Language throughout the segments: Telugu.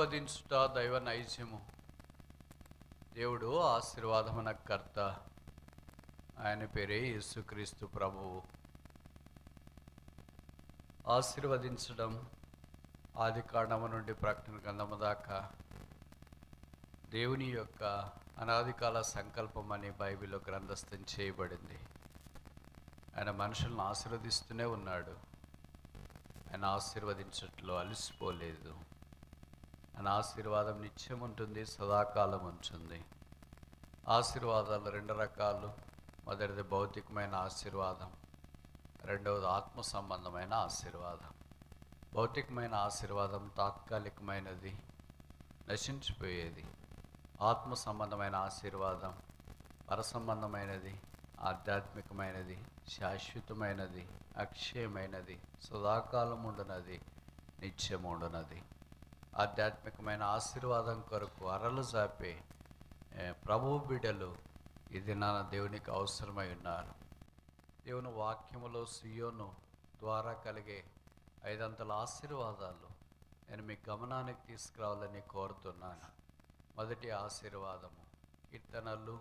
ఆశీర్వదించుట దైవ నైజము. దేవుడు ఆశీర్వాదమున కర్త. ఆయన పేరే యేసుక్రీస్తు ప్రభువు. ఆశీర్వదించడం ఆది కాండము నుండి ప్రకటన గ్రంథము దాకా దేవుని యొక్క అనాదికాల సంకల్పం అని బైబిల్లో గ్రంథస్థం చేయబడింది. ఆయన మనుషులను ఆశీర్వదిస్తూనే ఉన్నాడు. ఆయన ఆశీర్వదించట్లో అలసిపోలేదు. ఆయన ఆశీర్వాదం నిత్యం ఉంటుంది, సదాకాలం ఉంటుంది. ఆశీర్వాదాలు రెండు రకాలు. మొదటిది భౌతికమైన ఆశీర్వాదం, రెండవది ఆత్మ సంబంధమైన ఆశీర్వాదం. భౌతికమైన ఆశీర్వాదం తాత్కాలికమైనది, నశించిపోయేది. ఆత్మ సంబంధమైన ఆశీర్వాదం పరసంబంధమైనది, ఆధ్యాత్మికమైనది, శాశ్వతమైనది, అక్షయమైనది, సదాకాలం ఉండునది, నిత్యం ఉండునది. ఆధ్యాత్మికమైన ఆశీర్వాదం కొరకు అరలు చాపే ప్రభువు బిడ్డలు ఇది నా దేవునికి అవసరమై ఉన్నారు. దేవుని వాక్యములో సియోను ద్వారా కలిగే 5 ఆశీర్వాదాలు నేను మీ గమనానికి తీసుకురావాలని కోరుతున్నాను. మొదటి ఆశీర్వాదము కీర్తనలు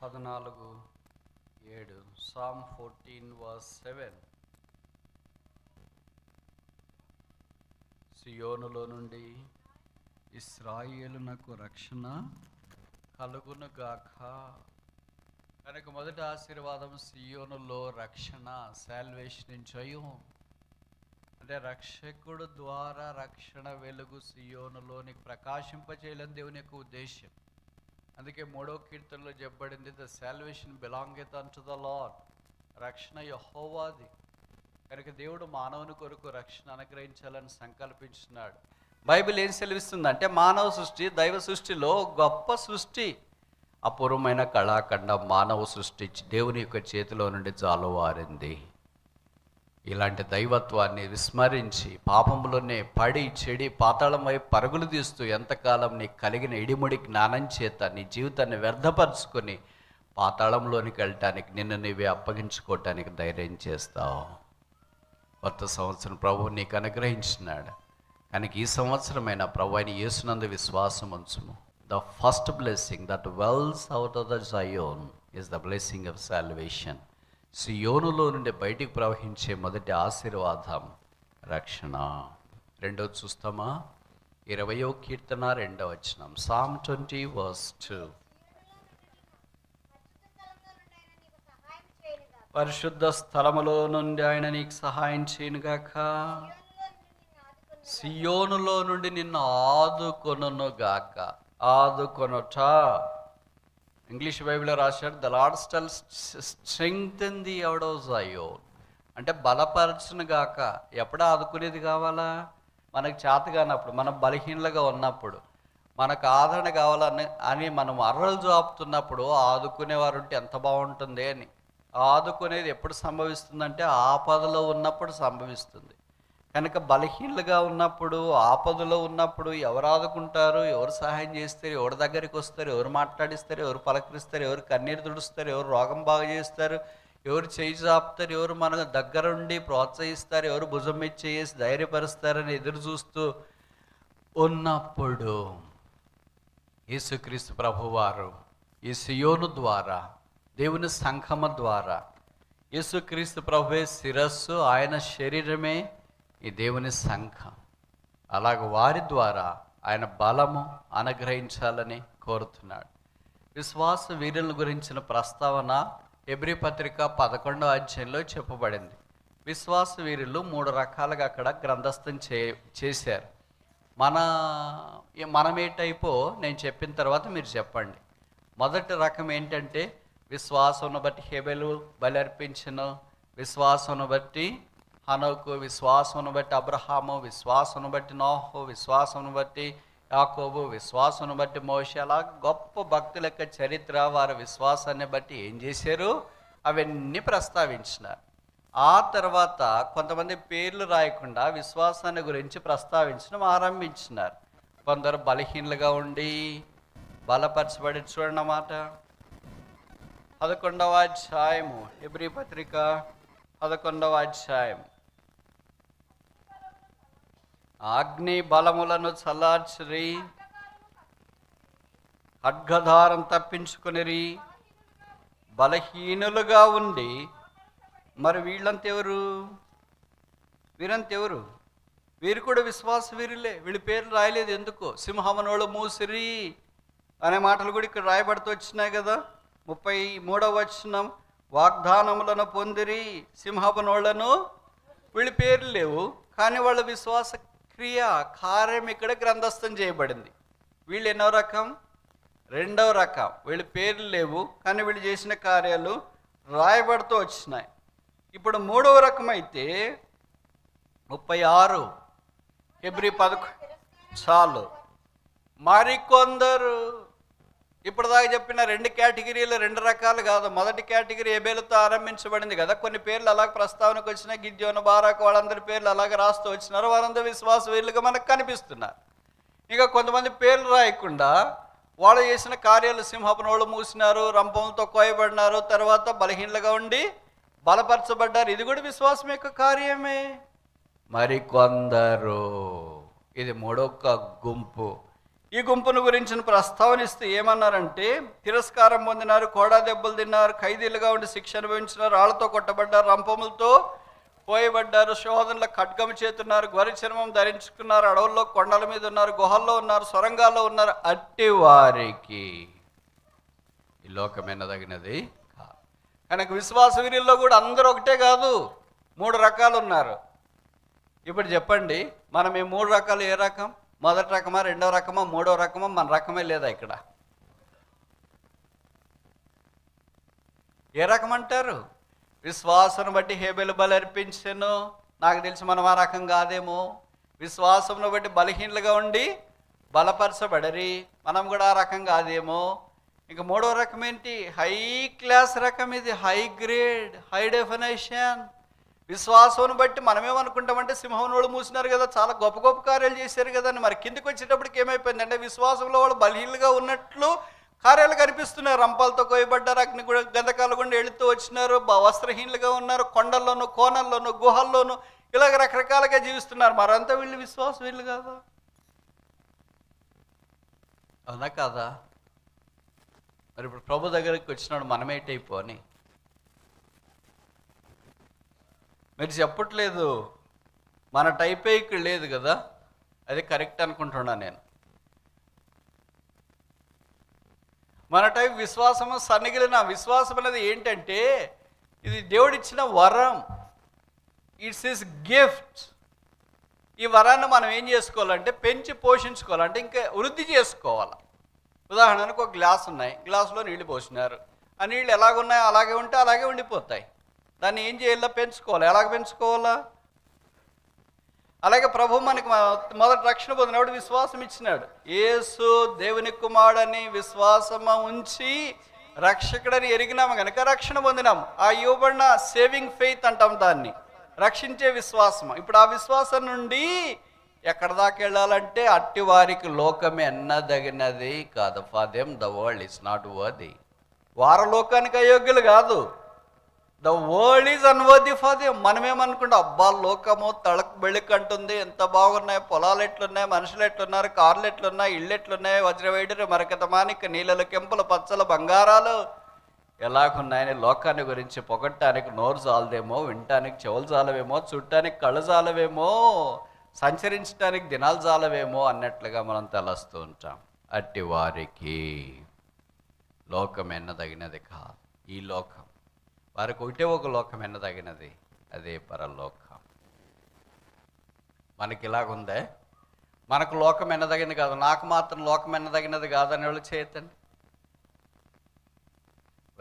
14:7. Psalm 14:7. సియోనులో నుండి ఇశ్రాయేలునకు రక్షణ కలుగునుగాక. కనుక మొదటి ఆశీర్వాదం సియోనులో రక్షణ, సాల్వేషన్ ఇన్ జయం. అంటే రక్షకుడు ద్వారా రక్షణ వెలుగు సియోనులోనికి ప్రకాశింపచేయాలని దేవుని యొక్క ఉద్దేశం. అందుకే 3వ కీర్తనలో చెప్పబడింది, ద సాల్వేషన్ బిలాంగెత్ అన్టు ద లార్డ్. రక్షణ యెహోవాది. కనుక దేవుడు మానవుని కొరకు రక్షణ అనుగ్రహించాలని సంకల్పించున్నాడు. బైబిల్ ఏం సెలవిస్తుందంటే మానవ సృష్టి దైవ సృష్టిలో గొప్ప సృష్టి, అపూర్వమైన కళాఖండం మానవ సృష్టి దేవుని యొక్క చేతిలో నుండి జాలువారింది. ఇలాంటి దైవత్వాన్ని విస్మరించి పాపంలోనే పడి చెడి పాతాళం వైపు పరుగులు తీస్తూ ఎంతకాలం నీ కలిగిన ఇడిముడి జ్ఞానం చేత నీ జీవితాన్ని వ్యర్థపరుచుకొని పాతాళంలోనికి వెళ్ళటానికి నిన్ను నీవే అప్పగించుకోవటానికి ధైర్యం చేస్తావు. కొత్త సంవత్సరం ప్రభువు నీకు అనుగ్రహించినాడు. కనుక ఈ సంవత్సరమైన ప్రభు అయిన యేసునందు విశ్వాసం ఉంచుము. The first blessing that wells out of the Zion is the blessing of salvation. సియోనులో నుండి బయటికి ప్రవహించే మొదటి ఆశీర్వాదం రక్షణ. రెండవది చూస్తామా? 20వ కీర్తన 2వ వచనం. Psalm 20:2. పరిశుద్ధ స్థలములో నుండి ఆయన నీకు సహాయం చేయనుగాక. సియోనులో నుండి నిన్ను ఆదుకొనుగాక. ఆదుకొనుట. ఇంగ్లీష్ బైబిల్లో రాశాడు, the lord shall strengthen the out of జయోన్. అంటే బలపరచును గాక. ఎప్పుడు ఆదుకునేది కావాలా? మనకు చేత కానప్పుడు, మనం బలహీనలుగా ఉన్నప్పుడు, మనకు ఆదరణ కావాలని మనం అర్రలు జాపుతున్నప్పుడు ఆదుకునేవారు ఉంటే ఎంత బాగుంటుంది అని. ఆదుకునేది ఎప్పుడు సంభవిస్తుందంటే ఆపదలో ఉన్నప్పుడు సంభవిస్తుంది. కనుక బలహీనలుగా ఉన్నప్పుడు, ఆపదలో ఉన్నప్పుడు ఎవరు ఆదుకుంటారు, ఎవరు సహాయం చేస్తారు, ఎవరి దగ్గరికి వస్తారు, ఎవరు మాట్లాడిస్తారు, ఎవరు పలకరిస్తారు, ఎవరు కన్నీరు తుడుస్తారు, ఎవరు రోగం బాగు చేస్తారు, ఎవరు చేయి చాపుతారు, ఎవరు మన దగ్గరుండి ప్రోత్సహిస్తారు, ఎవరు భుజం మీద చేసి ధైర్యపరుస్తారని ఎదురు చూస్తూ ఉన్నప్పుడు యేసుక్రీస్తు ప్రభువారు ఈ సియోను ద్వారా, దేవుని సంఘము ద్వారా, యేసుక్రీస్తు ప్రభువే శిరస్సు, ఆయన శరీరమే ఈ దేవుని సంఘం. అలాగ వారి ద్వారా ఆయన బలము అనుగ్రహించాలని కోరుతున్నాడు. విశ్వాస వీరుల గురించిన ప్రస్తావన హెబ్రీ పత్రిక 11వ అధ్యాయంలో చెప్పబడింది. విశ్వాస వీరులు 3 రకాలుగా అక్కడ గ్రంథస్థం చేశారు. మనం ఏ టైపో నేను చెప్పిన తర్వాత మీరు చెప్పండి. మొదటి రకం ఏంటంటే విశ్వాసమును బట్టి హేబెలు బలి అర్పించెను, విశ్వాసమును బట్టి హనోకు, విశ్వాసమును బట్టి అబ్రహాము, విశ్వాసమును బట్టి నోహు, విశ్వాసమును బట్టి యాకోబు, విశ్వాసమును బట్టి మోషే. అలా గొప్ప భక్తుల యొక్క చరిత్ర, వారి విశ్వాసాన్ని బట్టి ఏం చేశారు అవన్నీ ప్రస్తావించినారు. ఆ తర్వాత కొంతమంది పేర్లు రాయకుండా విశ్వాసాన్ని గురించి ప్రస్తావించడం ఆరంభించినారు. కొందరు బలహీనలుగా ఉండి బలపరచబడి. చూడన్నమాట 11వ అధ్యాయము హెబ్రీ పత్రిక 11వ అధ్యాయం. అగ్ని బలములను చల్లార్చిరి, ఖడ్గధారం తప్పించుకునిరి, బలహీనులుగా ఉండి. మరి వీళ్ళంతెవరు? వీరంతెవరు? వీరు కూడా విశ్వాస వీరులే. వీళ్ళ పేర్లు రాయలేదు ఎందుకో. సింహమునోళ్ళు మూసిరి అనే మాటలు కూడా ఇక్కడ రాయబడుతూ వచ్చినాయి కదా. 33వ వచనం, వాగ్దానములను పొందిరి సింహమునోళ్లను. వీళ్ళ పేర్లు లేవు, కానీ వాళ్ళ విశ్వాస క్రియ కార్యం ఇక్కడ గ్రంథస్థం చేయబడింది. వీళ్ళు ఎన్నో రకం? 2వ రకం. వీళ్ళ పేర్లు లేవు, కానీ వీళ్ళు చేసిన కార్యాలు రాయబడుతూ వచ్చినాయి. ఇప్పుడు 3వ రకం అయితే 36 హెబ్రీ 11 చాలు. మరికొందరు ఇప్పుడు దాకా చెప్పిన 2 కేటగిరీలు 2 రకాలు కాదు. మొదటి కేటగిరీ హేబేలుతో ఆరంభించబడింది కదా. కొన్ని పేర్లు అలాగ ప్రస్తావనకు వచ్చినాయి. గిద్యోను, బారాకు వాళ్ళందరి పేర్లు అలాగే రాస్తూ వచ్చినారు. వారందరూ విశ్వాస వీరులుగా మనకు కనిపిస్తున్నారు. ఇంకా కొంతమంది పేర్లు రాయకుండా వాళ్ళు చేసిన కార్యాలు, సింహపు నోళ్ళు మూసినారు, రంపంతో కోయబడినారు, తర్వాత బలహీనలుగా ఉండి బలపరచబడ్డారు. ఇది కూడా విశ్వాసం యొక్క కార్యమే. మరికొందరు, ఇది 3వ గుంపు. ఈ గుంపును గురించి ప్రస్తావనిస్తూ ఏమన్నారంటే, తిరస్కారం పొందినారు, కోడా దెబ్బలు తిన్నారు, ఖైదీలుగా ఉండి శిక్ష అనుభవించినారు, రాళ్లతో కొట్టబడ్డారు, రంపములతో పోయబడ్డారు, శోధనలో ఖడ్గము చేతున్నారు, గొర్రె చర్మం ధరించుకున్నారు, అడవుల్లో కొండల మీద ఉన్నారు, గుహల్లో ఉన్నారు, సొరంగాల్లో ఉన్నారు. అట్టి వారికి ఈ లోకమైనదగినది కాదు. కనుక విశ్వాస వీరుల్లో కూడా అందరూ ఒకటే కాదు, 3 రకాలు ఉన్నారు. ఇప్పుడు చెప్పండి, మనం ఈ 3 రకాలు ఏ రకం? మొదటి రకమా, 2వ రకమా, 3వ రకమా? మన రకమే లేదా ఇక్కడ? ఏ రకం అంటారు? విశ్వాసను బట్టి హేబేలు బలి అర్పించెను. నాకు తెలిసి మనం ఆ రకం కాదేమో. విశ్వాసమును బట్టి బలహీనలుగా ఉండి బలపరచబడరి, మనం కూడా ఆ రకం కాదేమో. ఇంకా 3వ రకం ఏంటి? హై క్లాస్ రకం. ఇది హై గ్రేడ్, హై డెఫినేషన్. విశ్వాసం బట్టి మనమేమనుకుంటామంటే, సింహంలోళ్ళు మూసినారు కదా, చాలా గొప్ప గొప్ప కార్యాలు చేశారు కదా అని. మరి కిందికి వచ్చేటప్పటికి ఏమైపోయింది అంటే, విశ్వాసంలో వాళ్ళు బలహీనలుగా ఉన్నట్లు కార్యాలు కనిపిస్తున్నారు. రంపాలతో కోయబడ్డారు, అగ్ని గంధకాలు గుండా వెళుతూ వచ్చినారు, వస్త్రహీనులుగా ఉన్నారు, కొండల్లోనూ కోనల్లోనూ గుహల్లోనూ ఇలాగ రకరకాలుగా జీవిస్తున్నారు. మరంతా వీళ్ళు విశ్వాసం వీళ్ళు కాదా? అవునా కాదా? మరి ఇప్పుడు ప్రభు దగ్గరికి వచ్చినాడు, మనమేటైపో అని మీరు చెప్పట్లేదు. మన టైపే ఇక్కడ లేదు కదా, అది కరెక్ట్ అనుకుంటున్నా నేను. మన టైప్ విశ్వాసము సన్నిగిలిన విశ్వాసం అనేది ఏంటంటే, ఇది దేవుడిచ్చిన వరం. It's his gift. ఈ వరాన్ని మనం ఏం చేసుకోవాలంటే, పెంచి పోషించుకోవాలంటే ఇంకా వృద్ధి చేసుకోవాలి. ఉదాహరణకు ఒక గ్లాస్ ఉన్నాయి, గ్లాసులో నీళ్లు పోసినారు. ఆ నీళ్ళు ఎలాగున్నాయో అలాగే ఉంటే అలాగే ఉండిపోతాయి. దాన్ని ఏం చేయాలా? పెంచుకోవాలి. ఎలాగ పెంచుకోవాలా? అలాగే ప్రభు మనకి మొదటి రక్షణ పొందినప్పుడు విశ్వాసం ఇచ్చినాడు. యేసు దేవుని కుమారుడని విశ్వాసము ఉంచి రక్షకుడని ఎరిగినాము కనుక రక్షణ పొందినాము. ఆ ఇవ్వబడిన సేవింగ్ ఫెయిత్ అంటాం దాన్ని, రక్షించే విశ్వాసము. ఇప్పుడు ఆ విశ్వాసం నుండి ఎక్కడ దాకా వెళ్ళాలంటే, అట్టి వారికి లోకమే ఎన్నదగినది కాదు. For them the world is not worthy. వారు లోకానికి అయోగ్యులు కాదు. The world is unworthy for them. మనమేమనుకుంటాం, అబ్బా లోకము తళకు బెళుకు అంటుంది, ఎంత బాగున్నాయి, పొలాలు ఎట్లున్నాయి, మనుషులు ఎట్లున్నారు, కార్లు ఎట్లున్నాయి, ఇళ్ళు ఎట్లున్నాయి, వజ్రవైడూర్య మరకత మాణిక్య నీళ్ళలు కెంపులు పచ్చల బంగారాలు ఎలాగున్నాయని లోకాన్ని గురించి పొగట్టానికి నోరు చాలదేమో, వినటానికి చెవులు చాలవేమో, చూడటానికి కళ్ళు చాలవేమో, సంచరించడానికి దినాలు చాలవేమో అన్నట్లుగా మనం తలస్తూ ఉంటాం. అట్టి వారికి లోకం ఎన్నదగినది కాదు. ఈ లోకం వారికి ఒకటే ఒక లోకం ఎన్నదగినది, అదే పరలోకం. మనకి ఇలాగుందే, మనకు లోకం ఎన్నదగినది కాదు, నాకు మాత్రం లోకం ఎన్నదగినది కాదని వాళ్ళు చేయతండి.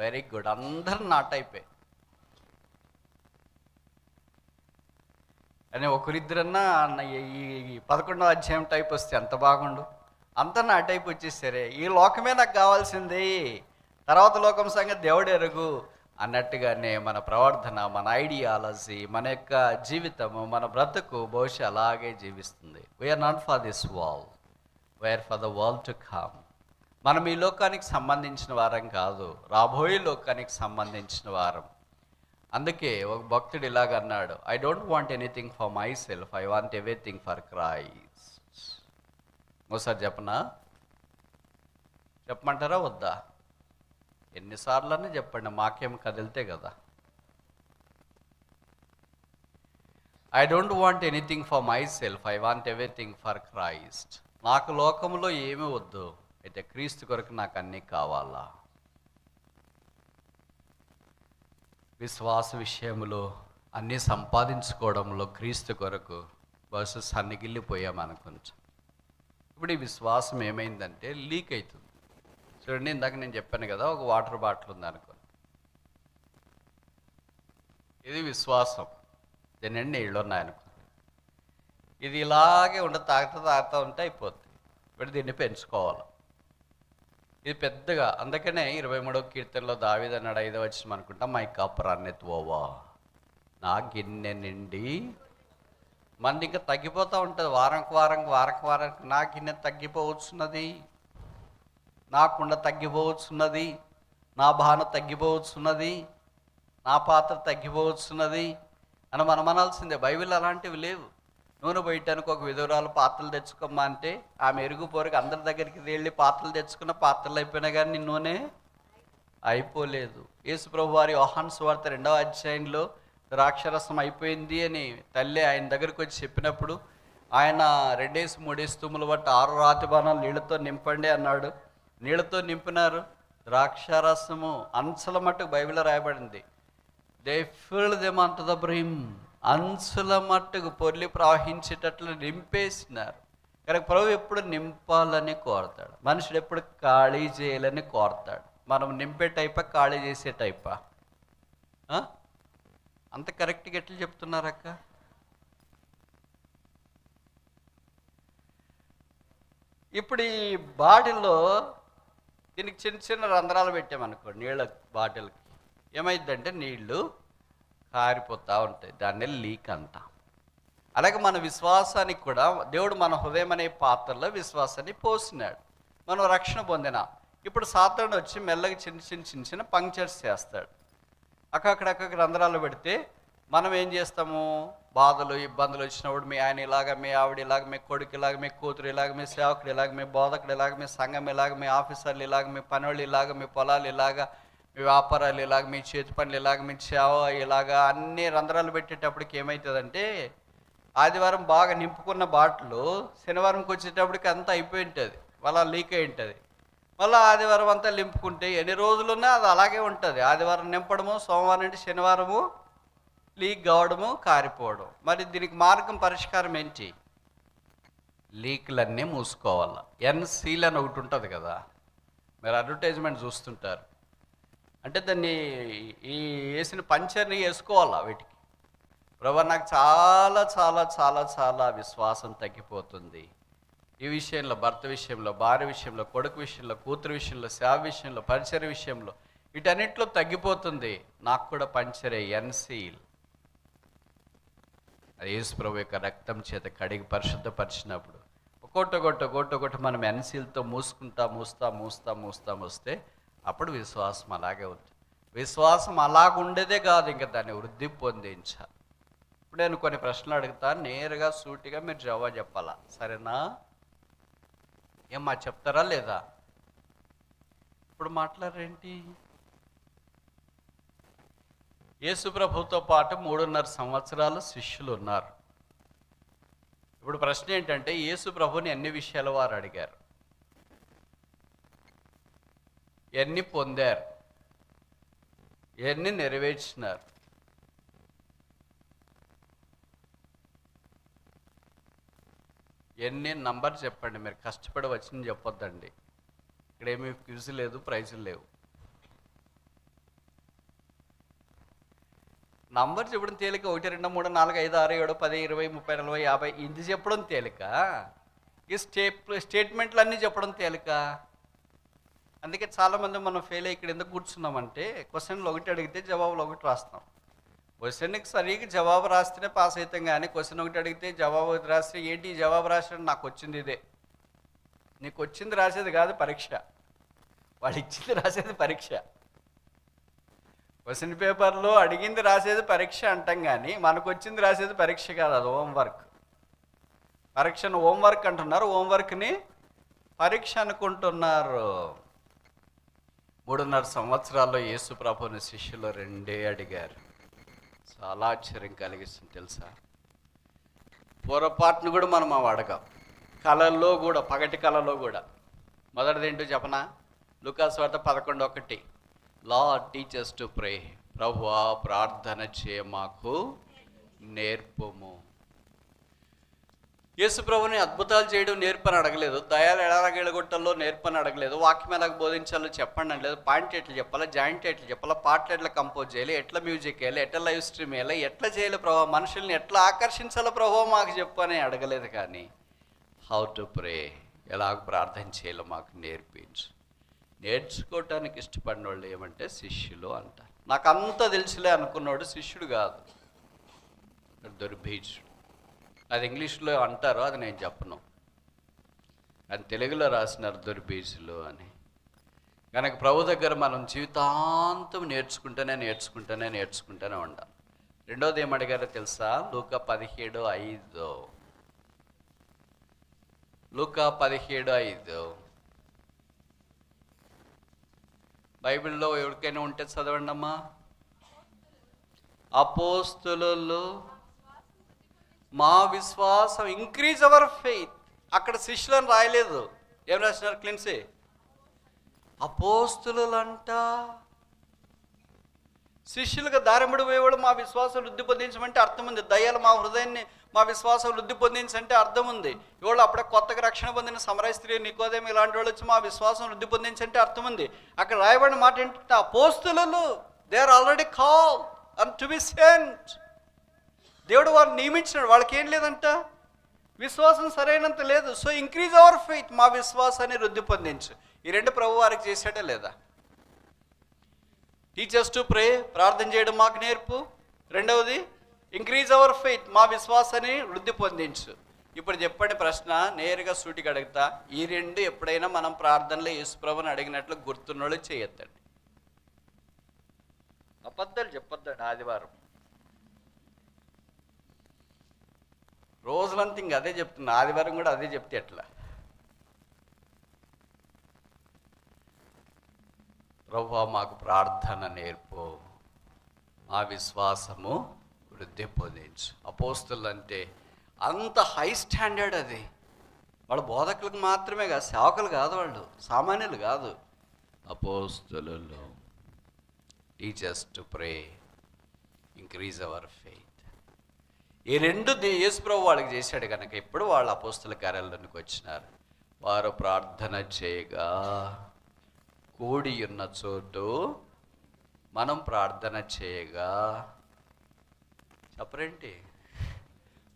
వెరీ గుడ్, అందరు నాట్ అయిపోయి. అని ఒకరిద్దరన్నా ఈ 11వ అధ్యాయం టైప్ వస్తే ఎంత బాగుండు. అంతా నా టైప్ వచ్చేసరే, ఈ లోకమే నాకు కావాల్సింది, తర్వాత లోకం సంగతి దేవుడు ఎరుగు అన్నట్టుగానే మన ప్రవర్తన, మన ఐడియాలజీ, మన యొక్క జీవితము, మన బ్రతుకు బహుశా అలాగే జీవిస్తుంది. We're not for this world, we're for the world to come. మనం ఈ లోకానికి సంబంధించిన వారం కాదు, రాబోయే లోకానికి సంబంధించిన వారం. అందుకే ఒక భక్తుడు ఇలాగ అన్నాడు, I don't want anything for my self, I want everything for Christ. ఒకసారి చెప్పనా? చెప్పమంటారా వద్దా? ఎన్నిసార్లనే చెప్పండి, మాకేం కదిలితే కదా. I don't want anything for my self, I want everything for Christ. నాకు లోకంలో ఏమీ వద్దు, అయితే క్రీస్తు కొరకు నాకు అన్నీ కావాలా. విశ్వాస విషయంలో అన్నీ సంపాదించుకోవడంలో క్రీస్తు కొరకు బస్సు సన్నిగిల్లిపోయామని కొంచెం. ఇప్పుడు ఈ విశ్వాసం ఏమైందంటే లీక్ అవుతుంది. చూడండి, ఇందాక నేను చెప్పాను కదా, ఒక వాటర్ బాటిల్ ఉంది అనుకో, ఇది విశ్వాసం, దీని నీళ్ళు ఉన్నాయనుకో, ఇది ఇలాగే తాగుతూ ఉంటే అయిపోతుంది. ఇప్పుడు దీన్ని పెంచుకోవాలి. ఇది పెద్దగా, అందుకనే 23వ కీర్తనలో దావీదు అన్నాడు 5వ వచనం అనుకుంటా, మై కప్ రన్నెత్ ఓవర్, నా గిన్నె నిండి. మనది ఇంకా తగ్గిపోతూ ఉంటుంది, వారానికి నా గిన్నె తగ్గిపోవచ్చున్నది, నా కుండ తగ్గిపోవచ్చున్నది, నా బాణ తగ్గిపోవచ్చున్నది, నా పాత్ర తగ్గిపోవచ్చున్నది అని మనం అనాల్సిందే. బైబిల్ అలాంటివి లేవు. నూనె పోయటానికి ఒక విధురాలు పాత్రలు తెచ్చుకోమ్మా అంటే ఆమె ఎరుగు పోరుకు అందరి దగ్గరికి వెళ్ళి పాత్రలు తెచ్చుకున్న, పాత్రలు అయిపోయినా కానీ నీ నూనె అయిపోలేదు. యేసు ప్రభు వారి యోహాను సువార్త 2వ అధ్యాయంలో ద్రాక్షరసం అయిపోయింది అని తల్లి ఆయన దగ్గరికి వచ్చి చెప్పినప్పుడు ఆయన 2-3 తుమ్ములు బట్టి 6 రాతి బాణాలు నీళ్ళతో నింపండి అన్నాడు. నీళ్ళతో నింపినారు. ద్రాక్షారసము అంచల మట్టుకు బైబిల్లో రాయబడింది, they field them unto the brim, అంచుల మట్టుకు పొర్లి ప్రవహించేటట్లు నింపేసినారు. కనుక ప్రభు ఎప్పుడు నింపాలని కోరతాడు, మనుషుడు ఎప్పుడు ఖాళీ చేయాలని కోరతాడు. మనం నింపే టైపా ఖాళీ చేసే టైపా? అంత కరెక్ట్గా ఎట్లా చెప్తున్నారక్క? ఇప్పుడు ఈ బాటిల్లో దీనికి చిన్న చిన్న రంధ్రాలు పెట్టామనుకో, నీళ్ళ బాటిల్కి ఏమైందంటే నీళ్లు కారిపోతూ ఉంటాయి, దాన్ని లీక్ అంటాం. అలాగే మన విశ్వాసానికి కూడా దేవుడు మన హృదయం అనే పాత్రలో విశ్వాసాన్ని పోసినాడు, మనం రక్షణ పొందినా. ఇప్పుడు సాతానుడు వచ్చి మెల్లగా చిన్న పంక్చర్స్ చేస్తాడు. అక్కడక్కడ రంధ్రాలు పెడితే మనం ఏం చేస్తాము, బాధలు ఇబ్బందులు వచ్చినప్పుడు మీ ఆయన ఇలాగ, మీ ఆవిడ ఇలాగ, మీ కొడుకు ఇలాగ, మీ కూతురు ఇలాగ, మీ సేవకుడు ఇలాగ, మీ బోధకుడు ఇలాగ, మీ సంఘం ఇలాగ, మీ ఆఫీసర్లు ఇలాగ, మీ పనులు ఇలాగ, మీ పొలాలు ఇలాగ, మీ వ్యాపారాలు ఇలాగ, మీ చేతి పనులు ఇలాగ, మీ సేవ ఇలాగ, అన్ని రంధ్రాలు పెట్టేటప్పటికి ఏమవుతుందంటే ఆదివారం బాగా నింపుకున్న బాటిల్ శనివారంకి వచ్చేటప్పటికి అంతా అయిపోయి ఉంటుంది, అలా లీక్ అయి ఉంటుంది. మళ్ళీ ఆదివారం అంతా నింపుకుంటే ఎన్ని రోజులున్నా అది అలాగే ఉంటుంది. ఆదివారం నింపడము, సోమవారం నుండి శనివారము లీక్ కావడము, కారిపోవడం. మరి దీనికి మార్గం, పరిష్కారం ఏంటి? లీక్లన్నీ మూసుకోవాలి. ఎన్సీల్ అని ఒకటి ఉంటుంది కదా, మీరు అడ్వర్టైజ్మెంట్ చూస్తుంటారు. అంటే దాన్ని ఈ వేసిన పంచర్ని వేసుకోవాలా వీటికి. ప్రభు నాకు చాలా చాలా చాలా చాలా విశ్వాసం తగ్గిపోతుంది ఈ విషయంలో, భర్త విషయంలో, భార్య విషయంలో, కొడుకు విషయంలో, కూతురు విషయంలో, సేవ విషయంలో, పరిచర్య విషయంలో, వీటన్నిటిలో తగ్గిపోతుంది. నాకు కూడా పంచరే, ఎన్సీల్. అది యేసు ప్రభు యొక్క రక్తం చేత కడిగి పరిశుద్ధపరిచినప్పుడు ఒక్కొక్కటి మనం ఎన్సీల్తో మూసుకుంటా వస్తే అప్పుడు విశ్వాసం అలాగే ఉంది. విశ్వాసం అలాగుండేదే కాదు, ఇంకా దాన్ని వృద్ధి పొందించాలి. ఇప్పుడు నేను కొన్ని ప్రశ్నలు అడుగుతాను, నేరుగా సూటిగా మీరు జవాబు చెప్పాలా, సరేనా? ఏమ్మా చెప్తారా లేదా? ఇప్పుడు మాట్లాడరేంటి? యేసు ప్రభుతో పాటు 3.5 సంవత్సరాలు శిష్యులు ఉన్నారు. ఇప్పుడు ప్రశ్న ఏంటంటే యేసు ప్రభుని ఎన్ని విషయాలు వారు అడిగారు, ఎన్ని పొందారు, ఎన్ని నెరవేర్చినారు? ఎన్ని నంబర్ చెప్పండి. మీరు కష్టపడి వచ్చింది చెప్పొద్దండి. ఇక్కడ ఏమీ క్విజ్ లేదు, ప్రైజులు లేవు. నంబర్ చెప్పడం తేలిక. 1 2 3 4 5 6 7 10 20 30 40 50 ఇది చెప్పడం తేలిక. ఈ స్టేట్మెంట్లు అన్నీ చెప్పడం తేలిక. అందుకే చాలామంది మనం ఫెయిల్ అయ్యి ఇక్కడ ఎందుకు కూర్చున్నామంటే క్వశ్చన్లు ఒకటి అడిగితే జవాబులు ఒకటి రాస్తాం. క్వశ్చన్కి సరిగ్గా జవాబు రాస్తేనే పాస్ అవుతాం, కానీ క్వశ్చన్ ఒకటి అడిగితే జవాబు ఒకటి రాస్తే ఏంటి జవాబు రాసాడు, నాకు వచ్చింది ఇదే. నీకు వచ్చింది రాసేది కాదు పరీక్ష, వాడు ఇచ్చింది రాసేది పరీక్ష. క్వశ్చన్ పేపర్లో అడిగింది రాసేది పరీక్ష అంటాం, కానీ మనకు వచ్చింది రాసేది పరీక్ష కాదు, అది హోంవర్క్. పరీక్షను హోంవర్క్ అంటున్నారు, హోంవర్క్ని పరీక్ష అనుకుంటున్నారు. 3.5 సంవత్సరాల్లో యేసు ప్రభువుని శిష్యులు 2 అడిగారు. చాలా ఆశ్చర్యం కలిగిస్తుంది తెలుసా. పొరపాటును కూడా మనం అడగాం. కళల్లో కూడా, పగటి కళలో కూడా. మొదటిది ఏంటో చెప్పనా? లూకాసు వార్త 11:1, lord teach us to pray. ప్రభువా ప్రార్థన చేయ మాకు నేర్పుము. యేసు ప్రభుని అద్భుతాలు చేయడం నేర్పని అడగలేదు, దయాలు ఎలా గెలగొట్టాలో నేర్పని అడగలేదు, వాక్యం ఎలా బోధించాలో చెప్పండి అనలేదు, పాయింట్ ఎట్లా చెప్పాలా, జాయింట్ ఎట్లా చెప్పాలా, పాటలు ఎట్లా కంపోజ్ చేయాలి, ఎట్లా మ్యూజిక్ వేయాలి, ఎట్లా లైవ్ స్ట్రీమ్ వేయాలి, ఎట్లా చేయాలి ప్రభావ, మనుషుల్ని ఎట్లా ఆకర్షించాలో ప్రభావ మాకు చెప్పని అడగలేదు. కానీ హౌ టు ప్రే, ఎలాగ ప్రార్థన చేయాలో మాకు నేర్పించు. నేర్చుకోవటానికి ఇష్టపడిన వాళ్ళు ఏమంటే శిష్యులు అంటారు. నాకు అంతా తెలుసులే అనుకున్నాడు శిష్యుడు కాదు, దుర్భీజుడు. అది ఇంగ్లీష్లో అంటారు, అది నేను చెప్పను, అది తెలుగులో రాసినారు దుర్బీజులు అని. కనుక ప్రభు దగ్గర మనం జీవితాంతం నేర్చుకుంటూనే ఉండాలి. రెండోది ఏమడిగారో తెలుసా? లూకా 17:5. లూకా 17:5 బైబిల్లో ఎవరికైనా ఉంటే చదవండి అమ్మా. అపోస్తులు మా విశ్వాసం, ఇంక్రీజ్ అవర్ ఫెయిత్. అక్కడ శిష్యులను రాయలేదు, ఏం రాసినారు క్లిన్సీ? అపోస్తులంట. శిష్యులుగా దారిముడు పోయేవాడు మా విశ్వాసం వృద్ధి పొందించమంటే అర్థం ఉంది. దయ్యాలు మా హృదయాన్ని, మా విశ్వాసం వృద్ధి పొందించంటే అర్థం ఉంది. ఇవాళ అప్పుడే కొత్తగా రక్షణ పొందిన సమరయ స్త్రీ నికోదేము ఇలాంటి వాళ్ళు వచ్చి మా విశ్వాసం వృద్ధి పొందించంటే అర్థం ఉంది. అక్కడ రాయబడిన మాట ఏంటంటే అపోస్తులు, they are already called and to be sent. దేవుడు వారిని నియమించినాడు, వాళ్ళకి ఏం లేదంట, విశ్వాసం సరైనంత లేదు. సో ఇంక్రీజ్ అవర్ ఫెయిత్, మా విశ్వాసాన్ని వృద్ధి పొందించు. ఈ రెండు ప్రభు వారికి చేసాడా లేదా? టీచ్ us టు ప్రే, ప్రార్థన చేయడం మాకు నేర్పు. రెండవది ఇంక్రీజ్ అవర్ ఫెయిత్, మా విశ్వాసాన్ని వృద్ధి పొందించు. ఇప్పుడు చెప్పండి ప్రశ్న, నేరుగా సూటికి అడుగుతా. ఈ రెండు ఎప్పుడైనా మనం ప్రార్థనలో యేసు ప్రభుని అడిగినట్లు గుర్తున్నోళ్ళు చేయొద్దండి. అబద్ధాలు చెప్పొద్దండి. ఆదివారం రోజులంతా ఇంక అదే చెప్తున్నా, ఆదివారం కూడా అదే చెప్తే ఎట్లా? ప్రభువా మాకు ప్రార్థన నేర్పు, మా విశ్వాసము వృద్ధి పొందించు. అపోస్తులు అంటే అంత హై స్టాండర్డ్. అది వాళ్ళ బోధకులకు మాత్రమే కాదు, సేవకులు కాదు, వాళ్ళు సామాన్యులు కాదు. అపోస్తులు teach us to pray, increase our faith. ఈ రెండు యేసుప్రభు వాళ్ళకి చేశాడు కనుక ఇప్పుడు వాళ్ళు అపోస్తుల కార్యాలయానికి వచ్చినారు. వారు ప్రార్థన చేయగా కూడి ఉన్న చోటు మనం ప్రార్థన చేయగా, చెప్పరేంటి,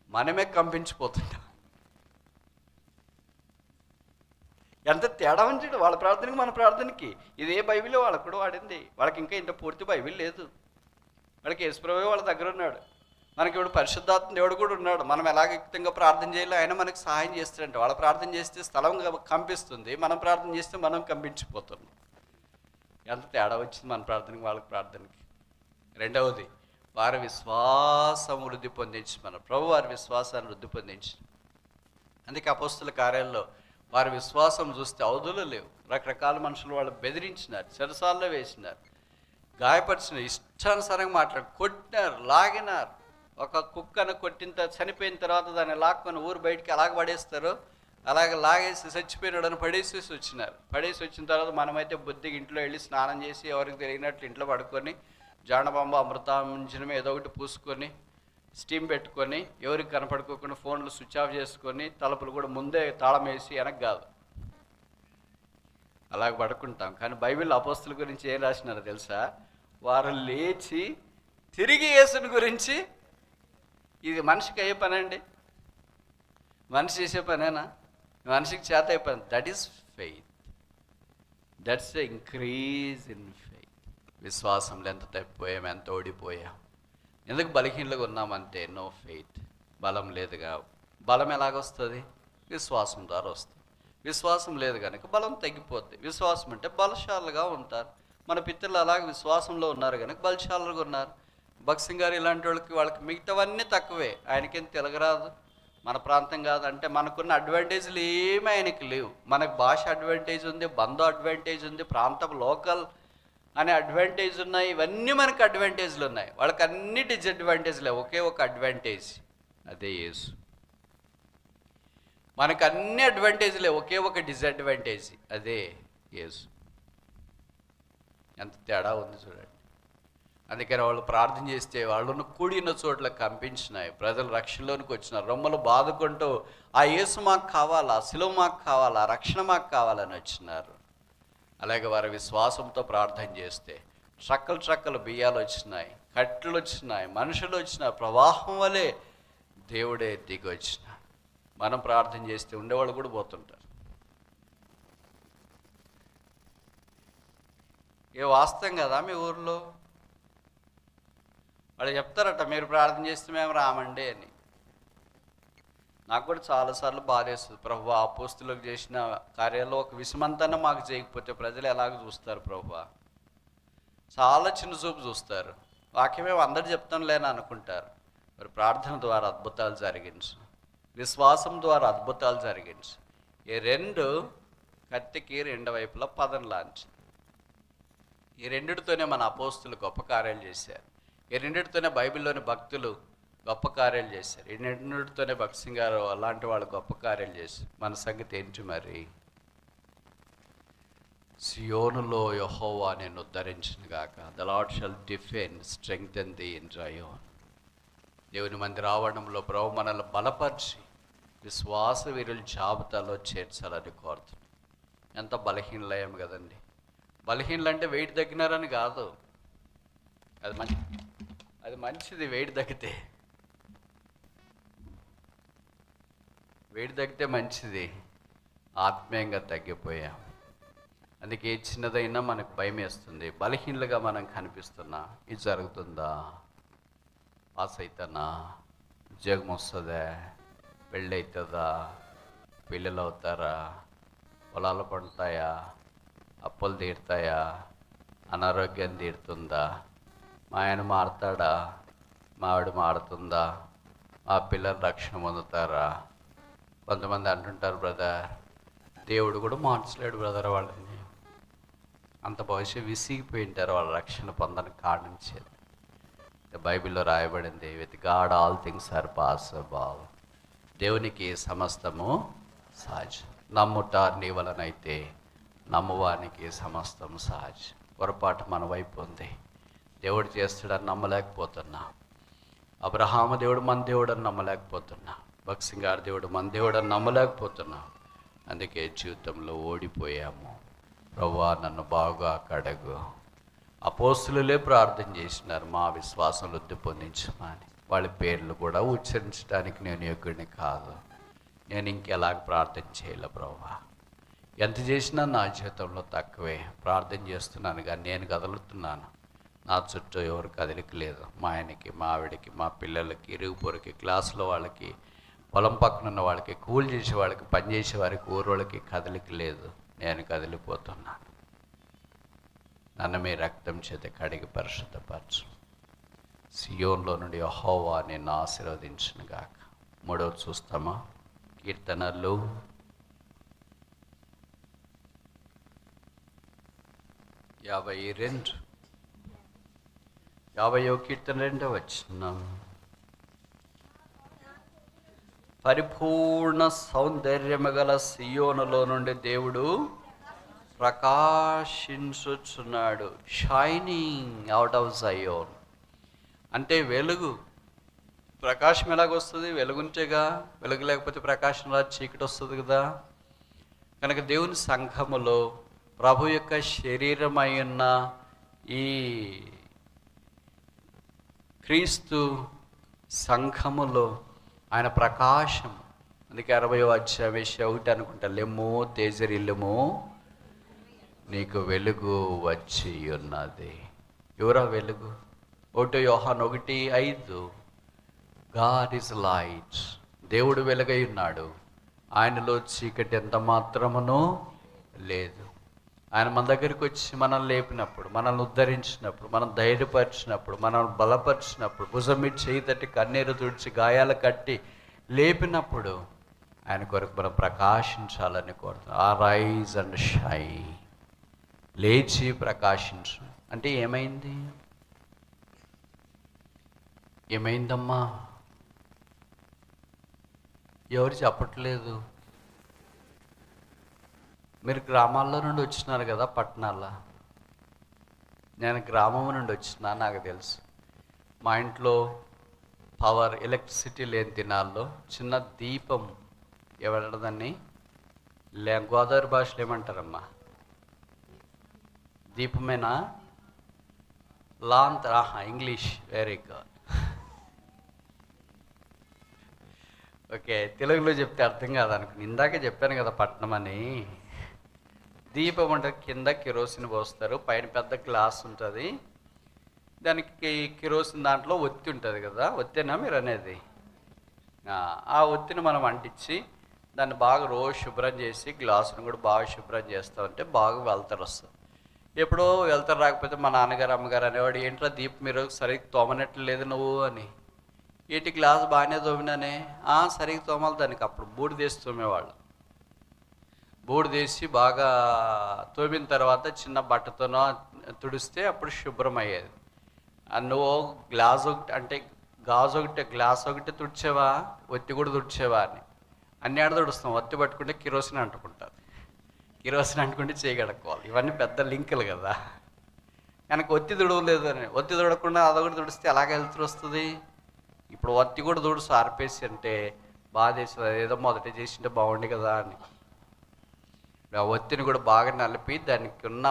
మనమే కంపించిపోతున్నాం. ఎంత తేడా ఉంచాడు వాళ్ళ ప్రార్థనకి మన ప్రార్థనకి. ఇదే బైబిల్ వాళ్ళకు కూడా వాడింది. వాళ్ళకి ఇంకా ఇంత పూర్తి బైబిల్ లేదు. వాళ్ళకి యేసుప్రభువే వాళ్ళ దగ్గర ఉన్నాడు. మనకి ఇప్పుడు పరిశుద్ధాత్మ దేవుడు కూడా ఉన్నాడు. మనం ఎలాగ ప్రార్థన చేయాలో ఆయన మనకు సహాయం చేస్తాడంటే. వాళ్ళ ప్రార్థన చేస్తే స్థలం కంపిస్తుంది, మనం ప్రార్థన చేస్తే మనం కంపించిపోతున్నాం. ఎంత తేడా వచ్చింది మన ప్రార్థనకి వాళ్ళకి ప్రార్థనకి. రెండవది వారి విశ్వాసం వృద్ధి పొందించి, మన ప్రభు వారి విశ్వాసాన్ని వృద్ధి పొందించి. అందుకే అపోస్తుల కార్యాల్లో వారి విశ్వాసం చూస్తే అవధులు లేవు. రకరకాల మనుషులు వాళ్ళు బెదిరించినారు, చెరసాల్లో వేసినారు, గాయపరిచిన, ఇష్టానుసారంగా మాట్లాడి కొట్టినారు, లాగినారు. ఒక కుక్కను చనిపోయిన తర్వాత దాన్ని లాక్కొని ఊరు బయటికి అలాగ పడేస్తారు, అలాగే లాగేసి చచ్చిపోయినాడని పడేసి వచ్చినారు. పడేసి వచ్చిన తర్వాత మనమైతే బుద్ధిగా ఇంట్లో వెళ్ళి స్నానం చేసి ఎవరికి తెలియనట్లు ఇంట్లో పడుకొని జానబాంబ అమృతాంజనం ఏదో ఒకటి పూసుకొని స్టీమ్ పెట్టుకొని ఎవరికి కనపడుకోకుండా ఫోన్లు స్విచ్ ఆఫ్ చేసుకొని తలుపులు కూడా ముందే తాళం వేసి వెనక్కి కాదు అలాగ పడుకుంటాం. కానీ బైబిల్ అపోస్తుల గురించి ఏం రాసినారో తెలుసా? వారు లేచి తిరిగి యేసుని గురించి, ఇది మనిషికి అయ్యే పని అండి? మనిషి చేసే పనేనా? మనిషికి చేత అయిపోయింది. That is faith, that's the increase in faith. విశ్వాసంలో ఎంత తప్పిపోయాం, ఎంత ఓడిపోయాం, ఎందుకు బలహీనలుగా ఉన్నామంటే నో ఫెయిత్, బలం లేదుగా. బలం ఎలాగొస్తుంది? విశ్వాసం ద్వారా వస్తుంది. విశ్వాసం లేదు కనుక బలం తగ్గిపోద్ది. విశ్వాసం అంటే బలశాలుగా ఉంటారు. మన పితరులు అలాగే విశ్వాసంలో ఉన్నారు కనుక బలశాలుగా ఉన్నారు. భక్సింగ్ గారు ఇలాంటి వాళ్ళకి మిగతావన్నీ తక్కువే. ఆయనకేం తిరగరాదు, మన ప్రాంతం కాదు. అంటే మనకున్న అడ్వాంటేజ్లు ఏమీ ఆయనకి లేవు. మనకు భాష అడ్వాంటేజ్ ఉంది, బంధు అడ్వాంటేజ్ ఉంది, ప్రాంతం లోకల్ అనే అడ్వాంటేజ్ ఉన్నాయి. ఇవన్నీ మనకు అడ్వాంటేజ్లు ఉన్నాయి. వాళ్ళకి అన్ని డిసడ్వాంటేజ్లే, ఒకే ఒక అడ్వాంటేజ్, అదే యేసు. మనకు అన్ని అడ్వాంటేజ్లే, ఒకే ఒక డిసడ్వాంటేజ్, అదే యేసు. ఎంత తేడా ఉంది చూడండి. అందుకని వాళ్ళు ప్రార్థన చేస్తే వాళ్ళను కూడిన చోట్ల కంపించినాయి. ప్రజలు రక్షణలోనికి వచ్చినారు. రొమ్మలు బాదుకుంటూ ఆ యేసు మాకు కావాలా, శిలువ మాకు కావాలా, రక్షణ మాకు కావాలని వచ్చినారు. అలాగే వారి విశ్వాసంతో ప్రార్థన చేస్తే ట్రక్కలు బియ్యాలు వచ్చినాయి, కట్లు వచ్చినాయి, మనుషులు వచ్చినారు. ప్రవాహం వలె దేవుడే దిగి వచ్చినాడు. మనం ప్రార్థన చేస్తే ఉండేవాళ్ళు కూడా పోతుంటారు. ఏ వాస్తవం కదా మీ ఊర్లో? వాళ్ళు చెప్తారట, మీరు ప్రార్థన చేస్తే మేము రామండి అని. నాకు కూడా చాలాసార్లు బాధేస్తుంది. ప్రభువా, అపోస్తులకు చేసిన కార్యాల్లో ఒక విషమంతన్నా మాకు చేయకపోతే ప్రజలు ఎలాగ చూస్తారు ప్రభువా? చాలా చిన్న చూపు చూస్తారు. వాక్యమే అందరు చెప్తాను లేని అనుకుంటారు. మరి ప్రార్థన ద్వారా అద్భుతాలు జరిగించు, విశ్వాసం ద్వారా అద్భుతాలు జరిగించు. ఈ రెండు కత్తికి రెండు వైపులా పదం లాంచి, ఈ రెండిటితోనే మన అపోస్తులు గొప్ప కార్యాలు చేశారు. ఈ రెండిటితోనే బైబిల్లోని భక్తులు గొప్ప కార్యాలు చేశారు. ఈ రెండిటితోనే భక్సింగ్ గారు అలాంటి వాళ్ళు గొప్ప కార్యాలు చేశారు. మన సంగతి ఏంటి మరి? సియోనులో యెహోవా నిన్ను ఉద్ధరించును గాక. The lord shall defend strengthen the in జయోన్. దేవుని మందిర ఆవరణంలో ప్రభు మనల్ని బలపరిచి విశ్వాస వీరుల జాబితాలో చేర్చాలని కోరుతున్నాం. ఎంత బలహీనలయ్యాము కదండి. బలహీనలు అంటే వెయిట్ తగ్గినారని కాదు, అది మంచిది. వెయిట్ తగ్గితే మంచిది. ఆత్మీయంగా తగ్గిపోయాం. అందుకే చిన్నదైనా మనకు భయం వేస్తుంది. బలహీనలుగా మనం కనిపిస్తున్నా, ఇది జరుగుతుందా, పాస్ అవుతానా, ఉద్యోగం వస్తుందా, పెళ్ళి అవుతుందా, పిల్లలు అవుతారా, పొలాలు పండుతాయా, అప్పులు తీరుతాయా, అనారోగ్యం తీరుతుందా, మా ఆయన మారుతాడా, మా ఆవిడ మారుతుందా, మా పిల్లలు రక్షణ పొందుతారా? కొంతమంది అంటుంటారు, బ్రదర్ దేవుడు కూడా మార్చలేడు బ్రదర్ వాళ్ళని. అంత భవిష్యత్తు విసిగిపోయింటారు వాళ్ళ రక్షణ పొందని కారణించేది. బైబిల్లో రాయబడింది, with God all things are possible. దేవునికి సమస్తము సహజం. నమ్ముట నీ వలనైతే నమ్మువానికి సమస్తము సహజం. పొరపాటు మన వైపు ఉంది. దేవుడు చేస్తాడని నమ్మలేకపోతున్నా. అబ్రహాము దేవుడు మన దేవుడు అని నమ్మలేకపోతున్నా. భక్సింగ్ గారి దేవుడు మన దేవుడు అని నమ్మలేకపోతున్నా. అందుకే జీవితంలో ఓడిపోయాము. ప్రభువా నన్ను బాగా కడగు. అపోస్తులులే ప్రార్థన చేసినారు, మా విశ్వాసం వృద్ధి పొందించమని. వాళ్ళ పేర్లు కూడా ఉచ్చరించడానికి నేను యోగ్యుడిని కాదు. నేను ఇంకెలాగ ప్రార్థన చేయాలి ప్రభువా? ఎంత చేసినా నా జీవితంలో తక్కువే. ప్రార్థన చేస్తున్నాను కానీ నేను కదులుతున్నాను. నా చుట్టూ ఎవరు కదలిక లేదు. మా ఆయనకి, మా ఆవిడకి, మా పిల్లలకి, ఇరుగు పొరుకి, క్లాసులో వాళ్ళకి, పొలం పక్కన ఉన్న వాళ్ళకి, కూలి చేసే వాళ్ళకి, పనిచేసే వారికి, ఊరోళ్ళకి కదలిక లేదు. నేను కదిలిపోతున్నాను. నన్ను మీ రక్తం చేత కడిగి పరిశుద్ధపరచు. సియోన్లో నుండి యెహోవా నిన్ను ఆశీర్వదించును గాక. మూడవది చూస్తామా? కీర్తనలు 52, 50వ కీర్తన 2వ వచనం. పరిపూర్ణ సౌందర్యము గల సియోనులో నుండి దేవుడు ప్రకాశించుచున్నాడు. షైనింగ్ అవుట్ ఆఫ్ జయోన్ అంటే వెలుగు. ప్రకాశం ఎలాగొస్తుంది? వెలుగుంటేగా. వెలుగు లేకపోతే ప్రకాశం రా, చీకటి వస్తుంది కదా. కనుక దేవుని సంఘములో ప్రభు యొక్క శరీరమై ఉన్న ఈ క్రీస్తు సంఘములో ఆయన ప్రకాశం. అందుకే 60వ అధ్యాయం 1 అనుకుంటా, లెమ్ము తేజరిల్లుము నీకు వెలుగు వచ్చి ఉన్నది. ఎవరా వెలుగు? 1 యోహాను 1:5 గాడ్ ఈజ్ లైట్. దేవుడు వెలుగై ఉన్నాడు, ఆయనలో చీకటి ఎంత మాత్రమునో లేదు. ఆయన మన దగ్గరికి వచ్చి మనల్ని లేపినప్పుడు, మనల్ని ఉద్ధరించినప్పుడు, మనం ధైర్యపరిచినప్పుడు, మనల్ని బలపరిచినప్పుడు, భుజం మీద చేయి తట్టి కన్నీరు తుడిచి గాయాలు కట్టి లేపినప్పుడు ఆయన కొరకు మనం ప్రకాశించాలని కోరుతున్నాం. ఆ రైజ్ అండ్ షై, లేచి ప్రకాశించు. అంటే ఏమైంది? ఏమైందమ్మా? ఎవరు చెప్పట్లేదు. మీరు గ్రామాల్లో నుండి వచ్చినారు కదా, పట్టణాల్లో. నేను గ్రామం నుండి వచ్చినా, నాకు తెలుసు. మా ఇంట్లో పవర్, ఎలక్ట్రిసిటీ లేని దినాల్లో చిన్న దీపం, ఎవరదాన్ని గోదావరి భాషలో ఏమంటారమ్మా? దీపమేనా? లాంత్. English very good. ఓకే, తెలుగులో చెప్తే అర్థం కాదనుకుని ఇందాకే చెప్పాను కదా పట్నం అని. దీపం ఉంటుంది, కింద కిరోసిన్ పోస్తారు, పైన పెద్ద గ్లాస్ ఉంటుంది, దానికి కిరోసిన్ దాంట్లో ఒత్తి ఉంటుంది కదా, ఒత్తేనా మీరు అనేది? ఆ ఒత్తిని మనం అంటించి దాన్ని బాగా రోజు శుభ్రం చేసి గ్లాసును కూడా బాగా శుభ్రం చేస్తామంటే బాగా వెళ్తారు వస్తుంది. ఎప్పుడో వెళ్తారు రాకపోతే మా నాన్నగారు అమ్మగారు అనేవాడు, ఏంట్రా దీపం మీరు సరిగ్గా తోమనట్లు లేదు నువ్వు అని. ఏంటి గ్లాస్ బాగానే తోమినానే? సరిగ్గా తోమాలి. దానికి అప్పుడు బూడిదేసి తోమేవాళ్ళు. బూడిదేసి బాగా తోమిన తర్వాత చిన్న బట్టతోనో తుడిస్తే అప్పుడు శుభ్రం అయ్యేది. నువ్వు గ్లాస్ ఒకటి అంటే గాజు ఒకటి గ్లాస్ ఒకటి తుడిచేవా, ఒత్తి కూడా తుడిచేవా అని అన్ని ఆడ తుడుస్తాం. ఒత్తి పట్టుకుంటే కిరోసిన్ అంటుకుంటుంది, కిరోసిన్ అంటుకుంటే చేయగడుకోవాలి. ఇవన్నీ పెద్ద లింకులు కదా. కనుక ఒత్తి తుడవలేదు అని, ఒత్తి తుడకుండా అదొకటి తుడిస్తే ఎలాగ వెళ్తూ వస్తుంది? ఇప్పుడు ఒత్తి కూడా తుడుసు ఆర్పేసి అంటే బాధ వేస్తుంది, ఏదో మొదట చేసింటే బాగుండే కదా అని. ఆ ఒత్తిని కూడా బాగా నలిపి దానికి ఉన్న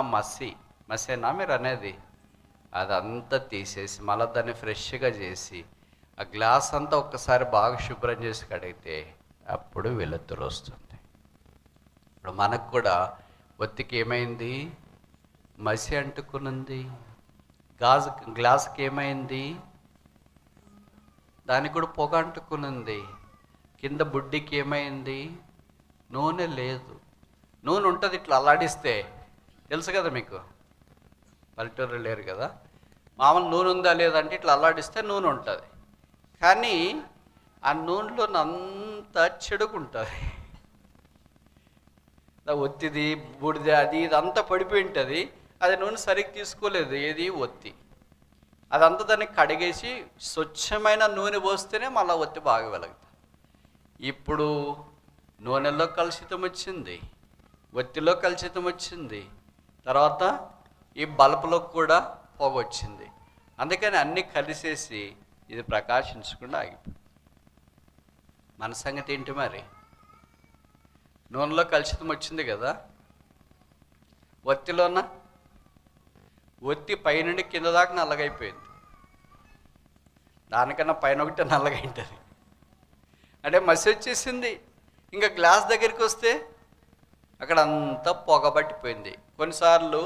మసేనా మీరు అనేది, అదంతా తీసేసి మళ్ళీ దాన్ని ఫ్రెష్గా చేసి ఆ గ్లాస్ అంతా ఒక్కసారి బాగా శుభ్రం చేసి కడిగితే అప్పుడు వెలుతురు వస్తుంది. ఇప్పుడు మనకు కూడా ఒత్తికి ఏమైంది? మసి అంటుకునుంది. గ్లాస్కి ఏమైంది? దానికి కూడా పొగ అంటుకునుంది. కింద బుడ్డికి ఏమైంది? నూనె లేదు. నూనె ఉంటుంది ఇట్లా అల్లాడిస్తే, తెలుసు కదా మీకు, పల్లెటూరు లేరు కదా. మామూలు నూనె ఉందా లేదంటే ఇట్లా అల్లాడిస్తే నూనె ఉంటుంది, కానీ ఆ నూనెలో అంతా చెడుకుంటుంది. ఒత్తిది బూడిద అది ఇదంతా పడిపోయి ఉంటుంది. అది నూనె సరిగ్గా తీసుకోలేదు, ఏది ఒత్తి. అదంతా దాన్ని కడిగేసి స్వచ్ఛమైన నూనె పోస్తేనే మళ్ళీ ఒత్తి బాగా వెలుగుతుంది. ఇప్పుడు నూనెలో కలుషితం వచ్చింది, ఒత్తిలో కలుషితం వచ్చింది, తర్వాత ఈ బల్బులో కూడా పొగ వచ్చింది. అందుకని అన్నీ కలిసేసి ఇది ప్రకాశించకుండా ఆగిపోయింది. మన సంగతి ఏంటి మరి? నూనెలో కలుషితం వచ్చింది కదా, ఒత్తిలోన ఒత్తి పైనుండి కింద దాకా నల్లగైపోయింది. దానికన్నా పైన ఒకటి నల్లగా ఉంటుంది, అంటే మసి వచ్చేసింది. ఇంకా గ్లాస్ దగ్గరికి వస్తే అక్కడ అంతా పొగబట్టిపోయింది. కొన్నిసార్లు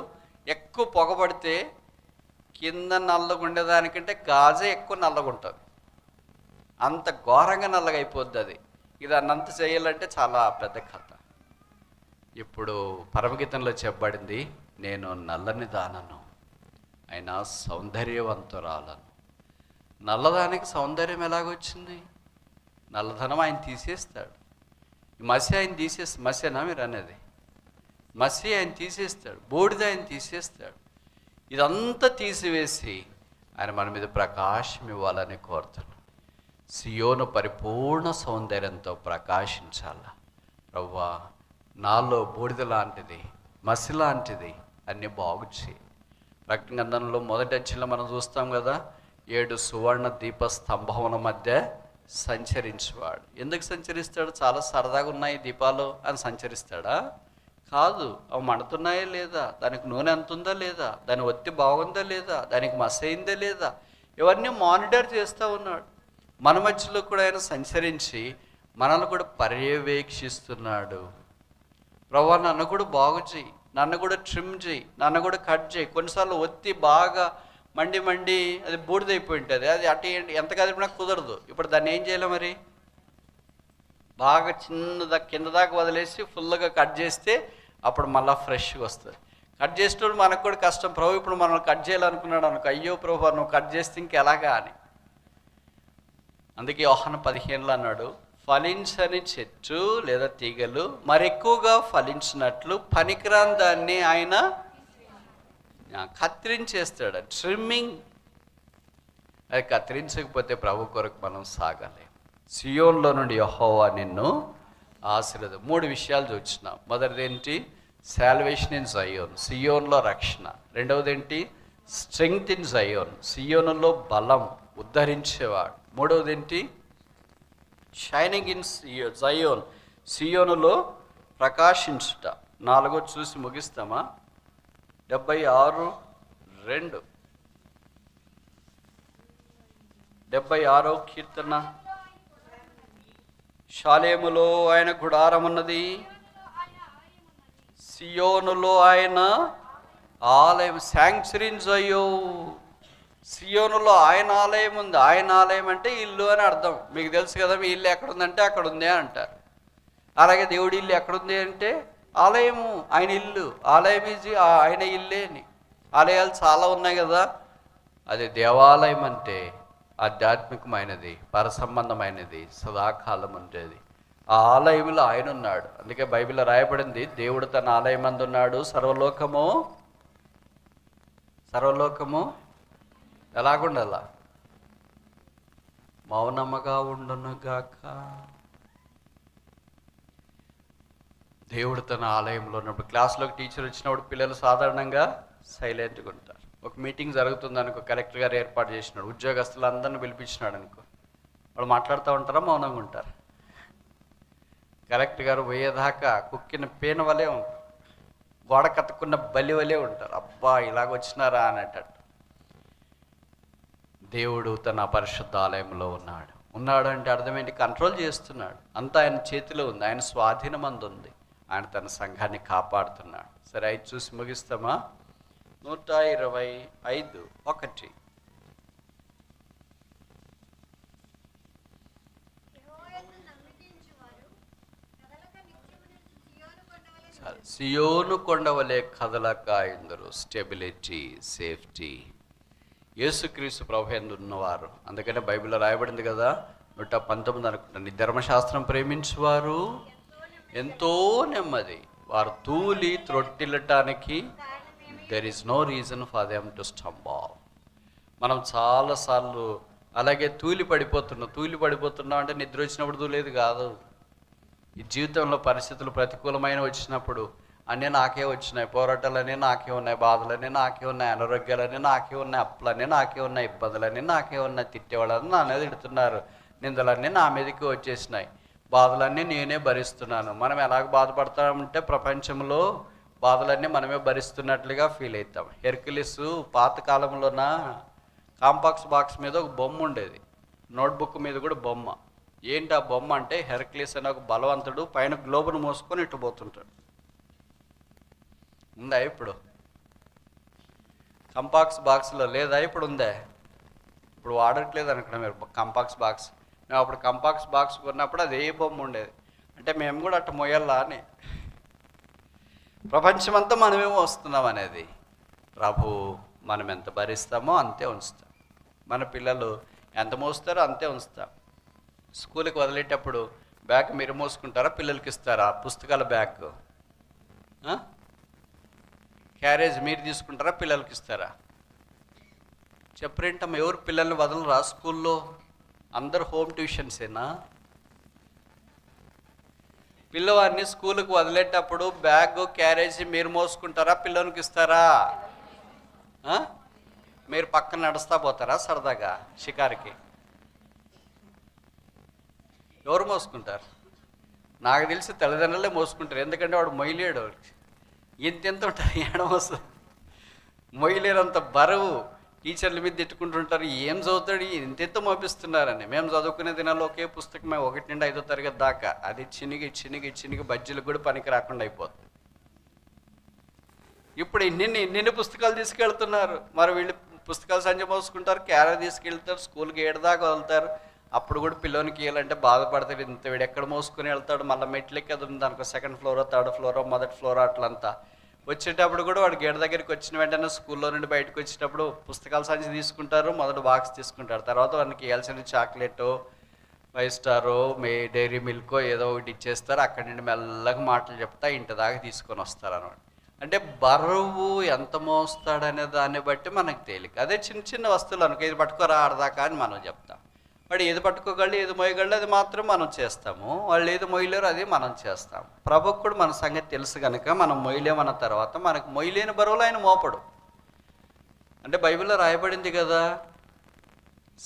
ఎక్కువ పొగబడితే కింద నల్లగా ఉండేదానికంటే గాజే ఎక్కువ నల్లగా ఉంటుంది, అంత ఘోరంగా నల్లగా అయిపోద్ది అది. ఇది అన్నంత చేయాలంటే చాలా పెద్ద కథ. ఇప్పుడు పరమగీతంలో చెప్పబడింది, నేను నల్లని దానను అయినా సౌందర్యవంతురాలను. నల్లదానికి సౌందర్యం ఎలాగొచ్చింది? నల్లధనం ఆయన తీసేస్తాడు. మసి ఆయన తీసేస్తాడు. మసేనా మీరు అనేది? మసి ఆయన తీసేస్తాడు, బూడిద ఆయన తీసేస్తాడు. ఇదంతా తీసివేసి ఆయన మన మీద ప్రకాశం ఇవ్వాలని కోరుతున్నాడు. సియోను పరిపూర్ణ సౌందర్యంతో ప్రకాశించాల. ప్రవ్వా, నాలో బూడిద లాంటిది, మసి లాంటిది అన్నీ బాగు చేయి. ప్రకటన గ్రంథంలో మొదటి అధ్యాయంలో మనం చూస్తాం కదా, 7 సువర్ణ దీప స్తంభముల మధ్య సంచరించేవాడు. ఎందుకు సంచరిస్తాడు? చాలా సరదాగా ఉన్నాయి దీపాలు అని సంచరిస్తాడా? కాదు. అవి మండుతున్నాయా లేదా, దానికి నూనె ఎంత ఉందా లేదా, దాని ఒత్తి బాగుందా లేదా, దానికి మస అయిందా లేదా, ఇవన్నీ మానిటర్ చేస్తూ ఉన్నాడు. మన మధ్యలో కూడా ఆయన సంచరించి మనల్ని కూడా పర్యవేక్షిస్తున్నాడు. ప్రభా, నన్ను కూడా బాగు చేయి, నన్ను కూడా ట్రిమ్ చేయి, నన్ను కూడా కట్ చేయి. కొన్నిసార్లు ఒత్తి బాగా మండి అది బూడిదైపోయి ఉంటుంది, అది అటు ఎంత కదిపినా కుదరదు. ఇప్పుడు దాన్ని ఏం చేయాలి మరి? బాగా చిన్నదా కింద దాకా వదిలేసి ఫుల్గా కట్ చేస్తే అప్పుడు మళ్ళీ ఫ్రెష్గా వస్తుంది. కట్ చేసేటప్పుడు మనకు కూడా కష్టం. ప్రభు ఇప్పుడు మనం కట్ చేయాలనుకున్నాడు అనుకో, అయ్యో ప్రభు నువ్వు కట్ చేస్తే ఇంకెలాగా అని. అందుకే యోహాను 15లో అన్నాడు, ఫలించని చెట్టు లేదా తీగలు మరెక్కువగా ఫలించినట్లు పనికిరాని దాన్ని ఆయన కత్తిరించేస్తాడు. ట్రిమ్మింగ్. అది కత్తిరించకపోతే ప్రభు కొరకు మనం సాగాలి. సియోన్లో నుండి యెహోవా నిన్ను ఆశీర్వదించును. 3 విషయాలు చూస్తున్నాం. మొదటిది ఏంటి? సాల్వేషన్ ఇన్ జయోన్, సియోన్లో రక్షణ. రెండవది ఏంటి? స్ట్రెంగ్త్ ఇన్ జయోన్, సియోనులో బలం, ఉద్ధరించేవాడు. మూడవది ఏంటి? షైనింగ్ ఇన్ జయోన్, సియోనులో ప్రకాశించుట. 4 చూసి ముగిస్తామా? 76:2 76వ కీర్తన. షాలేములో ఆయన గుడారం ఉన్నది, సియోనులో ఆయన ఆలయం. శాంక్చురీ ఇన్ జయోన్, సియోనులో ఆయన ఆలయం ఉంది. ఆయన ఆలయం అంటే ఇల్లు అని అర్థం. మీకు తెలుసు కదా, మీ ఇల్లు ఎక్కడుందంటే అక్కడ ఉంది అని అంటారు. అలాగే దేవుడి ఇల్లు ఎక్కడుంది అంటే ఆలయము, ఆయన ఇల్లు. ఆలయం ఈజీ ఆయన ఇల్లే అని. ఆలయాలు చాలా ఉన్నాయి కదా. అది దేవాలయం అంటే ఆధ్యాత్మికమైనది, పరసంబంధమైనది, సదాకాలం ఉండేది. ఆ ఆలయంలో ఆయన ఉన్నాడు. అందుకే బైబిల్లో రాయబడింది, దేవుడు తన ఆలయం అందున్నాడు, సర్వలోకము ఎలాగుండాలా? మౌనముగా ఉండునుగాక. దేవుడు తన ఆలయంలో ఉన్నప్పుడు, క్లాస్లోకి టీచర్ వచ్చినప్పుడు పిల్లలు సాధారణంగా సైలెంట్గా ఉంటారు. ఒక మీటింగ్ జరుగుతుంది అనుకో, కలెక్టర్ గారు ఏర్పాటు చేసినాడు, ఉద్యోగస్తులందరినీ పిలిపించినాడు అనుకో, వాళ్ళు మాట్లాడుతూ ఉంటారా, మౌనంగా ఉంటారు? కలెక్టర్ గారు పోయేదాకా కుక్కిన పేన వలే ఉంటారు, గోడ కత్తుకున్న బలి వలే ఉంటారు. అబ్బా ఇలాగొచ్చినారా అనేటట్టు. దేవుడు తన పరిశుద్ధ ఆలయంలో ఉన్నాడు అంటే అర్థం ఏంటి? కంట్రోల్ చేస్తున్నాడు. అంతా ఆయన చేతిలో ఉంది, ఆయన స్వాధీనమందు ఉంది. ఆయన తన సంఘాన్ని కాపాడుతున్నాడు. సరే, 5 చూసి ముగిస్తామా? 125:1. సియోను కొండవలే కదలక ఇందరు. Stability, safety. యేసుక్రీస్తు ప్రభువునందు ఉన్నవారు. అందుకనే బైబిల్లో రాయబడింది కదా, 119 అనుకుంటాను, నీ ధర్మశాస్త్రం ప్రేమించువారు ఎంతో నెమ్మది, వారు తూలి త్రొట్టిల్లటానికి there is no reason for them to stumble. మనం చాలాసార్లు అలాగే తూలి పడిపోతున్నాం అంటే నిద్ర వచ్చినప్పుడు తూలేదు కాదు. ఈ జీవితంలో పరిస్థితులు ప్రతికూలమైన వచ్చినప్పుడు అన్నీ నాకే వచ్చినాయి, పోరాటాలన్నీ నాకే ఉన్నాయి, బాధలన్నీ నాకే ఉన్నాయి, అనారోగ్యాలన్నీ నాకే ఉన్నాయి, అప్పులన్నీ నాకే ఉన్నాయి, ఇబ్బందులన్నీ నాకే ఉన్నాయి, తిట్టేవాళ్ళని నా మీద తిడుతున్నారు, నిందలన్నీ నా మీదకి వచ్చేసినాయి, బాధలన్నీ నేనే భరిస్తున్నాను. మనం ఎలాగ బాధపడతామంటే ప్రపంచంలో బాధలన్నీ మనమే భరిస్తున్నట్లుగా ఫీల్ అవుతాం. హెర్క్యులిస్ పాతకాలంలోన కాంపాక్స్ బాక్స్ మీద ఒక బొమ్మ ఉండేది, నోట్బుక్ మీద కూడా బొమ్మ. ఏంటి ఆ బొమ్మ అంటే, హెర్క్యులిస్ అనే ఒక బలవంతుడు పైన గ్లోబును మోసుకొని ఇటు పోతుంటాడు. ఉందా ఇప్పుడు? కంపాక్స్ బాక్స్లో లేదా? ఇప్పుడు ఉందా? ఇప్పుడు వాడట్లేదు అనుకున్నా మీరు కంపాక్స్ బాక్స్. మేము అప్పుడు కంపాక్స్ బాక్స్ కొన్నప్పుడు అది ఏ బొమ్మ ఉండేది అంటే మేము కూడా అట్ట మొయ్యాలా అని. ప్రపంచమంతా మనమేమో వస్తున్నాం అనేది. ప్రభు మనం ఎంత భరిస్తామో అంతే ఉంచుతాం. మన పిల్లలు ఎంత మోస్తారో అంతే ఉంచుతాం. స్కూల్కి వదిలేటప్పుడు బ్యాగ్ మీరు మోసుకుంటారా, పిల్లలకి ఇస్తారా? పుస్తకాల బ్యాగ్, క్యారేజ్ మీరు తీసుకుంటారా, పిల్లలకి ఇస్తారా? చెప్పరేంటమ్మా, ఎవరు పిల్లల్ని వదలరా స్కూల్లో? అందరు హోమ్ ట్యూషన్సేనా? పిల్లవాడిని స్కూల్కి వదిలేటప్పుడు బ్యాగ్ క్యారేజీ మీరు మోసుకుంటారా, పిల్లలకి ఇస్తారా? మీరు పక్కన నడుస్తా పోతారా సరదాగా షికారికి? ఎవరు మోసుకుంటారు? నాకు తెలిసి తల్లిదండ్రులే మోసుకుంటారు. ఎందుకంటే వాడు మొయ్యలేడు, ఎంత ఉంటుంది, ఏడం వస్తుంది, మొయ్యలేనంత బరువు. టీచర్ల మీద తిట్టుకుంటుంటారు, ఏం చదువుతాడు, ఇంతెంత మోపిస్తున్నారని. మేము చదువుకునే దినాల్లో ఒకే పుస్తకమే 1 నుండి 5వ తరగతి దాకా. అది చినిగి బజ్జీలకు కూడా పనికి రాకుండా అయిపోతుంది. ఇప్పుడు ఇన్ని పుస్తకాలు తీసుకెళ్తున్నారు. మరి వీళ్ళు పుస్తకాలు సంచి మోసుకుంటారు, క్యారెట్ తీసుకెళ్తారు, స్కూల్కి 7 దాకా వదులుతారు. అప్పుడు కూడా పిల్లోనికి ఇవ్వాలంటే బాధపడతాడు. ఇంత వీడు ఎక్కడ మోసుకొని వెళ్తాడు, మళ్ళీ మెట్లెక్కి అది ఉంది దానికి 2nd ఫ్లోరో 3rd ఫ్లోరో 1st ఫ్లోరో అట్లంతా. వచ్చేటప్పుడు కూడా వాడు గేట్ దగ్గరికి వచ్చిన వెంటనే స్కూల్లో నుండి బయటకు వచ్చేటప్పుడు పుస్తకాల సంచి తీసుకుంటారు, మొదటి బాక్స్ తీసుకుంటారు. తర్వాత వాడికి ఇవ్వాల్సిన చాక్లెటో, 5 స్టారో, డైరీ మిల్కో ఏదో ఒకటి ఇచ్చేస్తారు. అక్కడి నుండి మెల్లగా మాటలు చెప్తా ఇంటి దాకా తీసుకొని వస్తారు అన్నమాట. అంటే బరువు ఎంత మోస్తాడనే దాన్ని బట్టి మనకు తేలిక. అదే చిన్న చిన్న వస్తువులు అనుకో, ఇది పట్టుకోరా ఆడదాకా అని మనం చెప్తాం. వాడు ఏది పట్టుకోగలడు, ఏది మోయగలడు అది మాత్రం మనం చేస్తాము. వాళ్ళు ఏది మొయ్యలేరు అది మనం చేస్తాం. ప్రభుకు కూడా మన సంగతి తెలుసు కనుక మనం మొయ్యలేమన్న తర్వాత మనకు మొయ్యలేని బరువులు ఆయన మోపడు. అంటే బైబిల్లో రాయబడింది కదా,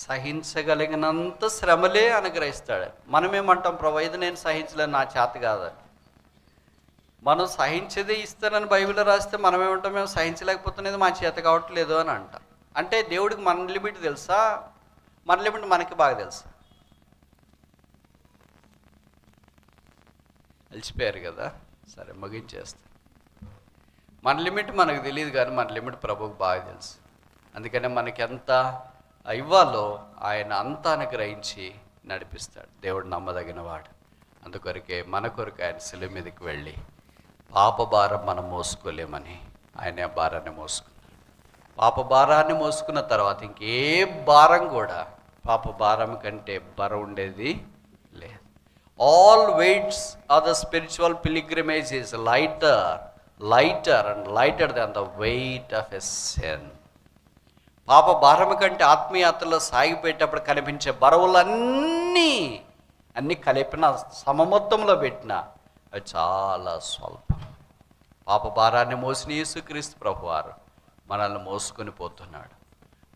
సహించగలిగినంత శ్రమలే అనుగ్రహిస్తాడు. మనమేమంటాం, ప్రభు ఇది నేను సహించలేను, నా చేత కాదని. మనం సహించేదే ఇస్తానని బైబిల్లో రాస్తే మనమేమంటాం, మేము సహించలేకపోతున్నది మా చేత కావట్లేదు అని అంటాం. అంటే దేవుడికి మన లిమిట్ తెలుసా, మన లిమిట్ మనకి బాగా తెలుసా? అలసిపోయారు కదా, సరే ముగించేస్తా. మన లిమిట్ మనకు తెలియదు కానీ మన లిమిట్ ప్రభువుకు బాగా తెలుసు. అందుకనే మనకి ఎంత ఇవ్వాలో ఆయన అంత అనుగ్రహించి నడిపిస్తాడు. దేవుడు నమ్మదగిన వాడు. అందుకొరకే మన కొరకు ఆయన శిలువ మీదకి వెళ్ళి పాప భారం మనం మోసుకోలేమని ఆయన భారాన్ని మోసుకున్నాడు. పాప భారాన్ని మోసుకున్న తర్వాత ఇంకే భారం కూడా పాప భారం కంటే బరువు ఉండేది లేదు. All weights of the spiritual pilgrimage is lighter and lighter than the weight of a sin. పాప భారం కంటే ఆత్మీయతలో సాగిపోయేటప్పుడు కనిపించే బరువులన్నీ కలిపిన సమమొత్తంలో పెట్టిన అవి చాలా స్వల్పం. పాప భారాన్ని మోసిన యేసుక్రీస్తు ప్రభువారు మనల్ని మోసుకొని పోతున్నాడు.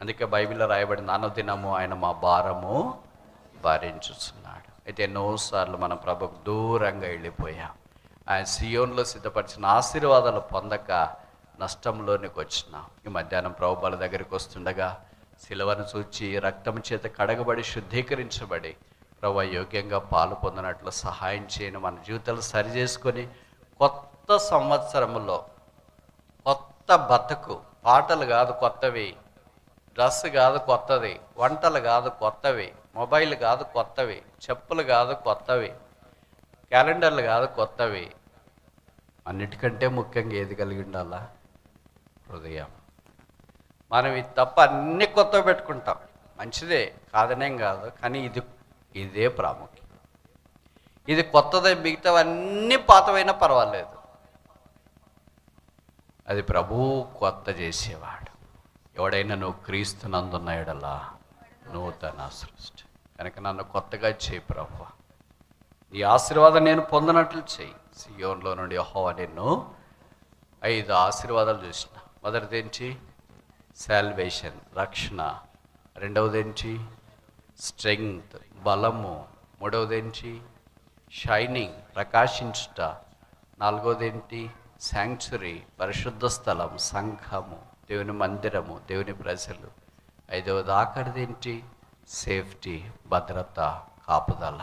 అందుకే బైబిల్లో రాయబడింది, అనుదినము ఆయన మా భారము భరించుచున్నాడు. అయితే ఎన్నోసార్లు మనం ప్రభుకు దూరంగా వెళ్ళిపోయాం. ఆయన సియోన్లో సిద్ధపరిచిన ఆశీర్వాదాలు పొందక నష్టంలోనికి వచ్చినాం. ఈ మధ్యాహ్నం ప్రభు బల దగ్గరికి వస్తుండగా శిలువను చూచి రక్తం చేత కడగబడి శుద్ధీకరించబడి ప్రభు యోగ్యంగా పాలు పొందినట్లు సహాయం చేయని మన జీవితాలు సరి చేసుకొని కొత్త సంవత్సరంలో కొత్త బతుకు, పాటలు కాదు కొత్తవి, డ్రెస్ కాదు కొత్తది, వంటలు కాదు కొత్తవి, మొబైల్ కాదు కొత్తవి, చెప్పులు కాదు కొత్తవి, క్యాలెండర్లు కాదు కొత్తవి. అన్నిటికంటే ముఖ్యంగా ఏది కలిగి ఉండాలా? హృదయం. మనం ఇది తప్ప అన్ని కొత్తవి పెట్టుకుంటాం, మంచిదే కాదనేం కాదు, కానీ ఇదే ప్రాముఖ్యం. ఇది కొత్తదే, మిగతావన్నీ పాతవైనా పర్వాలేదు. అది ప్రభువు కొత్త చేసేవాడు. ఎవడైనా నువ్వు క్రీస్తునందున్న ఎడలా నూతన సృష్టి కనుక నన్ను కొత్తగా చేయి ప్రభువా, ఈ ఆశీర్వాదం నేను పొందినట్లు చేయి. సియోన్లో నుండి యెహోవా నిన్ను 5 ఆశీర్వాదాలు చూసిన. మొదటిది ఏంటి? సాల్వేషన్, రక్షణ. రెండవది ఏంటి? స్ట్రెంగ్త్, బలము. మూడవది ఏంటి? షైనింగ్, ప్రకాశించుట. నాలుగవది ఏంటి? శాంక్చురీ, పరిశుద్ధ స్థలం, సంఘము, దేవుని మందిరము, దేవుని ప్రజలు. ఐదవది ఆఖరిది ఏంటి? సేఫ్టీ, భద్రత, కాపుదల.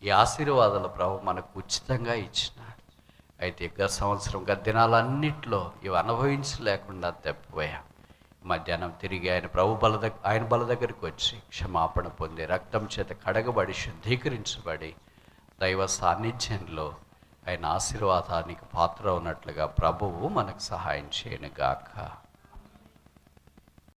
ఈ ఆశీర్వాదాలు ప్రభు మనకు ఉచితంగా ఇచ్చినాడు. అయితే గత సంవత్సరం గత దినాలన్నింటిలో ఇవి అనుభవించలేకుండా తప్పిపోయాం. మధ్యాహ్నం తిరిగి ఆయన బల దగ్గరికి వచ్చి క్షమాపణ పొంది రక్తం చేత కడగబడి శుద్ధీకరించబడి దైవ సాన్నిధ్యంలో ఆయన ఆశీర్వాదానికి పాత్ర ఉన్నట్లుగా ప్రభువు మనకు సహాయం చేయనుగాక.